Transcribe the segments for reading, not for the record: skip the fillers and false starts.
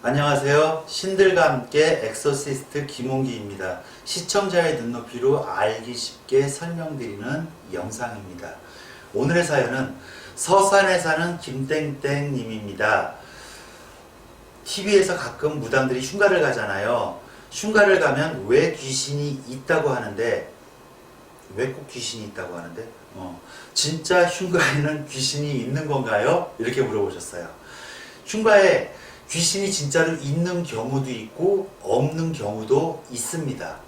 안녕하세요. 신들과 함께 엑소시스트 김홍기입니다. 시청자의 눈높이로 알기 쉽게 설명드리는 영상입니다. 오늘의 사연은 서산에 사는 김땡땡 님입니다. TV에서 가끔 무당들이 흉가를 가잖아요. 흉가를 가면 왜 귀신이 있다고 하는데, 왜 꼭 귀신이 있다고 하는데? 진짜 흉가에는 귀신이 있는 건가요? 이렇게 물어보셨어요. 흉가에 귀신이 진짜로 있는 경우도 있고 없는 경우도 있습니다.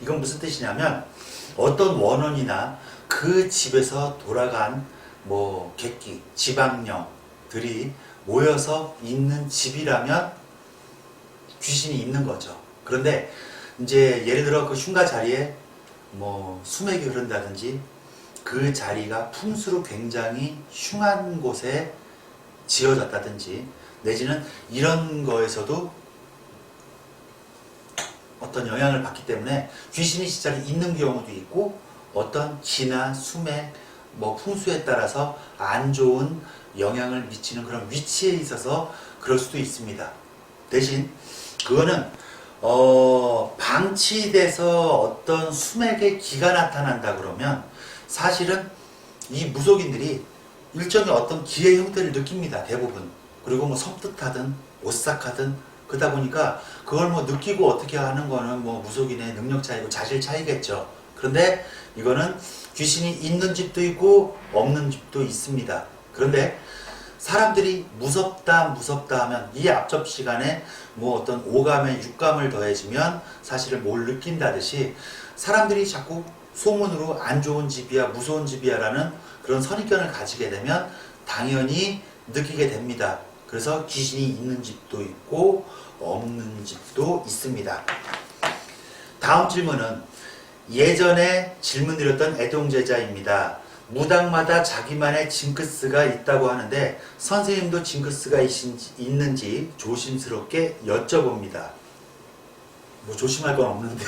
이건 무슨 뜻이냐면 어떤 원혼이나 그 집에서 돌아간 객기, 지방령들이 모여서 있는 집이라면 귀신이 있는 거죠. 그런데 이제 예를 들어 그 흉가 자리에 수맥이 흐른다든지 그 자리가 풍수로 굉장히 흉한 곳에 지어졌다든지 내지는 이런 거에서도 어떤 영향을 받기 때문에 귀신이 진짜로 있는 경우도 있고 어떤 기나 수맥, 풍수에 따라서 안 좋은 영향을 미치는 그런 위치에 있어서 그럴 수도 있습니다. 대신 그거는 방치돼서 어떤 수맥의 기가 나타난다 그러면 사실은 이 무속인들이 일종의 어떤 기의 형태를 느낍니다. 대부분. 그리고 섬뜩하든 오싹하든 그러다 보니까 그걸 느끼고 어떻게 하는 거는 무속인의 능력 차이고 자질 차이겠죠. 그런데 이거는 귀신이 있는 집도 있고 없는 집도 있습니다. 그런데 사람들이 무섭다 하면 이 앞접 시간에 어떤 오감에 육감을 더해지면 사실은 뭘 느낀다듯이 사람들이 자꾸 소문으로 안 좋은 집이야 무서운 집이야 라는 그런 선입견을 가지게 되면 당연히 느끼게 됩니다. 그래서 귀신이 있는 집도 있고 없는 집도 있습니다. 다음 질문은 예전에 질문 드렸던 애동제자입니다. 무당마다 자기만의 징크스가 있다고 하는데 선생님도 징크스가 있는지 조심스럽게 여쭤봅니다. 조심할 건 없는데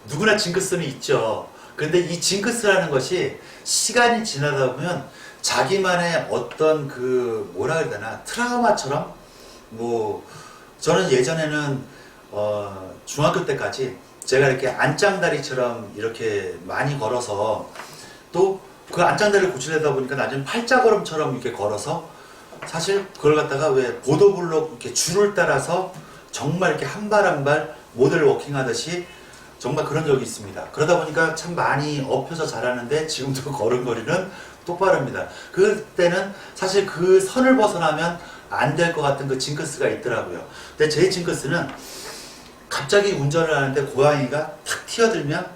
누구나 징크스는 있죠. 그런데 이 징크스라는 것이 시간이 지나다 보면 자기만의 어떤 뭐라 그래야 되나 트라우마처럼 저는 예전에는 중학교 때까지 제가 이렇게 안짱다리처럼 이렇게 많이 걸어서 또 그 안짱다리를 고치려다 보니까 나중에 팔자걸음처럼 이렇게 걸어서 사실 그걸 갖다가 왜 보도블록 이렇게 줄을 따라서 정말 이렇게 한 발 한 발 모델 워킹 하듯이 정말 그런 적이 있습니다. 그러다 보니까 참 많이 엎혀서 자라는데 지금도 걸음걸이는 똑바릅니다. 그때는 사실 그 선을 벗어나면 안 될 것 같은 그 징크스가 있더라고요. 근데 제 징크스는 갑자기 운전을 하는데 고양이가 탁 튀어들면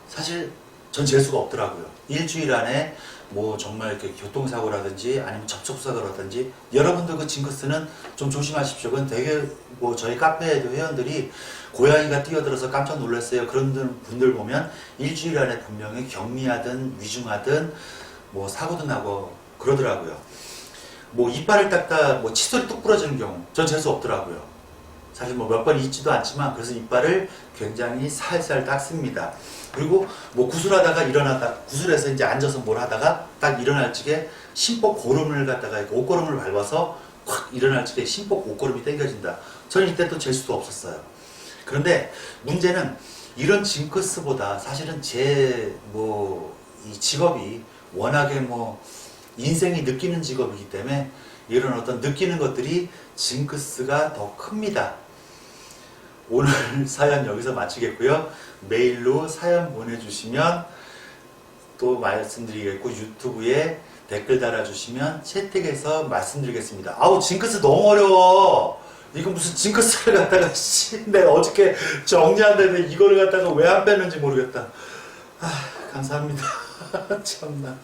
사실 전 잴 수가 없더라고요. 일주일 안에 정말 이렇게 교통사고라든지 아니면 접촉사고라든지 여러분들 그 징크스는 좀 조심하십시오. 그건 되게 저희 카페에도 회원들이 고양이가 뛰어들어서 깜짝 놀랐어요. 그런 분들 보면 일주일 안에 분명히 격리하든 위중하든 사고도 나고 그러더라고요. 이빨을 닦다 칫솔이 뚝 부러지는 경우 전 잴 수 없더라고요. 사실 몇 번 있지도 않지만 그래서 이빨을 굉장히 살살 닦습니다. 그리고 구슬하다가 구슬해서 이제 앉아서 뭘 하다가 딱 일어날 적에 신복 고름을 갖다가 옷고름을 밟아서 확 일어날 적에 신복 옷고름이 당겨진다. 저는 이때 또 잴 수도 없었어요. 그런데 문제는 이런 징크스보다 사실은 이 직업이 워낙에 인생이 느끼는 직업이기 때문에 이런 어떤 느끼는 것들이 징크스가 더 큽니다. 오늘 사연 여기서 마치겠고요. 메일로 사연 보내주시면 또 말씀드리겠고 유튜브에 댓글 달아주시면 채택해서 말씀드리겠습니다. 아우 징크스 너무 어려워. 이거 무슨 징크스를 갖다가 내가 어저께 정리한다는데 이거를 갖다가 왜 안 뺐는지 모르겠다. 감사합니다. 참나.